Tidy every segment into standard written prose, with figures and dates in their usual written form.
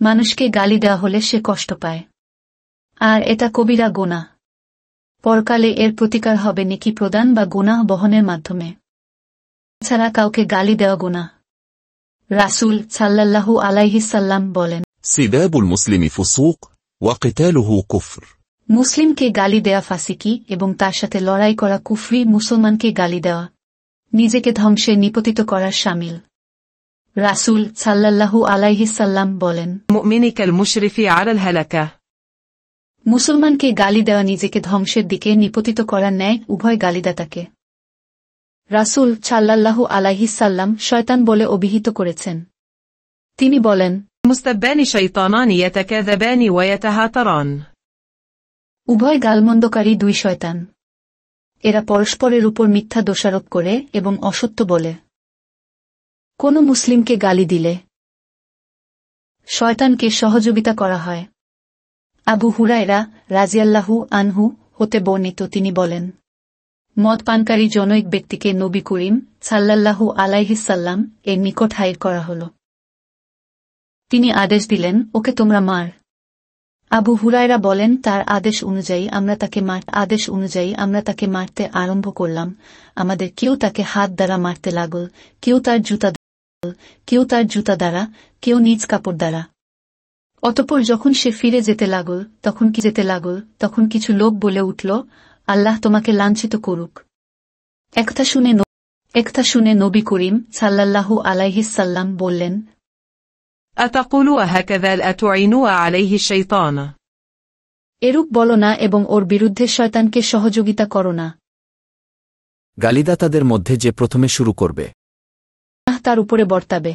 মানুষকে গালি দেওয়া হলে সে কষ্ট পায়, আর এটা কবিরা গুনাহ। পরকালে এর প্রতিকার হবে নেকি প্রদান বা গুনাহ বহনের মাধ্যমে। ছাড়া কাউকে গালি দেওয়া গুনাহ। রাসূল সাল্লাল্লাহু আলাইহি সাল্লাম বলেন, সিবাবুল মুসলিমি ফুসুক ওয়া কিতালুহু কুফর। মুসলিমকে গালি দেয়া ফাসিকি এবং তার সাথে লড়াই করা কুফরি। মুসলমানকে গালি দেওয়া নিজেকে ধ্বংসে নিপতিত করার শামিল। রাসূল সাল্লাল্লাহু আলাইহি সাল্লাম বলেন, মুমিনি কাল মুশরিফি আলাল হালাকা। মুসলমানকে গালি দেওয়া নিজেকে ধ্বংসের দিকে নিপতিত করার ন্যায় উভয় গালিদাতাকে। রাসূল সাল্লাল্লাহু আলাইহি সাল্লাম শয়তান বলে অভিহিত করেছেন। তিনি বলেন, মুস্তাব্বানি শাইতানানি ইয়াতাকাযাবানি ওয়া ইয়াতাহাতারান। উভয় গালমন্দকারী দুই শয়তান। এরা পরস্পরের উপর মিথ্যা দোষারোপ করে এবং অসত্য বলে। কোন মুসলিমকে গালি দিলে শয়তানকে সহযোগিতা করা হয়। আবু হুরায়রা রাজিয়াল্লাহু আনহু হতে বর্ণিত, তিনি বলেন, মদ পানকারী জনৈক ব্যক্তিকে নবী করিম সাল্লাল্লাহু আলাইহি সাল্লাম এর নিকট হাজির করা হল। তিনি আদেশ দিলেন, ওকে তোমরা মার। আবু হুরায়রা বলেন, তার আদেশ অনুযায়ী আমরা তাকে মারতে আরম্ভ করলাম। আমাদের কেউ তাকে হাত দ্বারা মারতে লাগল, কেউ তার জুতা দ্বারা, কেউ নিজ কাপড় দ্বারা। অতঃপর যখন সে ফিরে যেতে লাগল তখন কিছু লোক বলে উঠল, আল্লাহ তোমাকে লাঞ্ছিত করুক। একথা শুনে নবী করিম সাল্লাল্লাহু আলাইহি সাল্লাম বললেন, আতাকুলু হাকাযা আতুইনু আলাইহি শাইতান। এরূপ বলো না এবং ওর বিরুদ্ধে শয়তানকে সহযোগিতা করো না। গালিদাতাদের মধ্যে যে প্রথমে শুরু করবে তার উপরে বর্তাবে।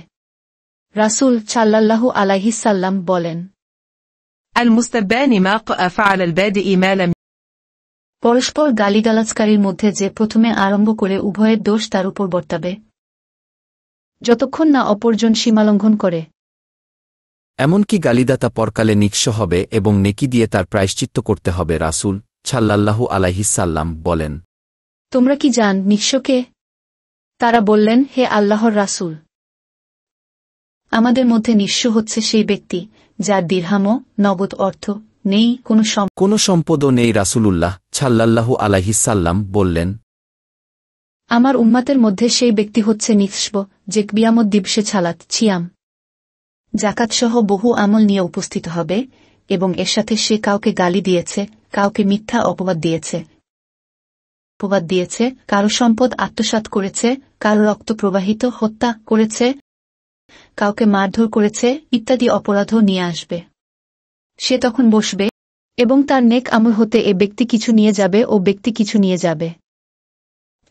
রাসূল সাল্লাল্লাহু আলাইহি সাল্লাম বলেন, আল মুস্তাব্বানি মা ফাআল আল বাদিই মা লাম। পরস্পর গালিগালাজকারীর মধ্যে যে প্রথমে আরম্ভ করে উভয়ের দোষ তার উপর বর্তাবে, যতক্ষণ না অপরজন সীমালঙ্ঘন করে। এমনকি গালিদাতা পরকালে নিঃস্ব হবে এবং নেকি দিয়ে তার প্রায়শ্চিত্ত করতে হবে। রাসূল সাল্লাল্লাহু আলাইহি সাল্লাম বলেন, তোমরা কি জান নিঃস্বকে? তারা বললেন, হে আল্লাহর রাসূল, আমাদের মধ্যে নিঃস্ব হচ্ছে সেই ব্যক্তি যার দিরহামও নগদ অর্থ নেই, কোনো সম্পদও নেই। রাসূলুল্লাহ সাল্লাল্লাহু আলাইহি সাল্লাম বললেন, আমার উম্মতের মধ্যে সেই ব্যক্তি হচ্ছে নিঃস্ব যে কিয়ামত দিবসে ছালাত, ছিয়াম, যাকাত সহ বহু আমল নিয়ে উপস্থিত হবে এবং এর সাথে সে কাউকে গালি দিয়েছে, কাউকে মিথ্যা অপবাদ দিয়েছে, কারো সম্পদ আত্মসাৎ করেছে, কারো রক্ত প্রবাহিত হত্যা করেছে, কাউকে মারধর করেছে ইত্যাদি অপরাধও নিয়ে আসবে। সে তখন বসবে এবং তার নেক আমল হতে এ ব্যক্তি কিছু নিয়ে যাবে ও ব্যক্তি কিছু নিয়ে যাবে।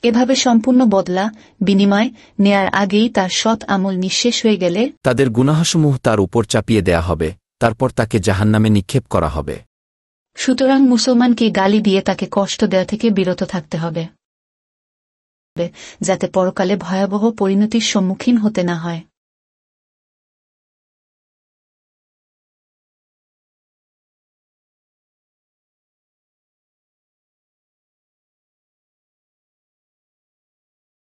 এভাবে সম্পূর্ণ বদলা বিনিময় নেয়ার আগেই তার সৎ আমল নিঃশেষ হয়ে গেলে তাদের গুনাহসমূহ তার উপর চাপিয়ে দেয়া হবে, তারপর তাকে জাহান্নামে নিক্ষেপ করা হবে। সুতরাং মুসলমানকে গালি দিয়ে তাকে কষ্ট দেওয়া থেকে বিরত থাকতে হবে, যাতে পরকালে ভয়াবহ পরিণতির সম্মুখীন হতে না হয়।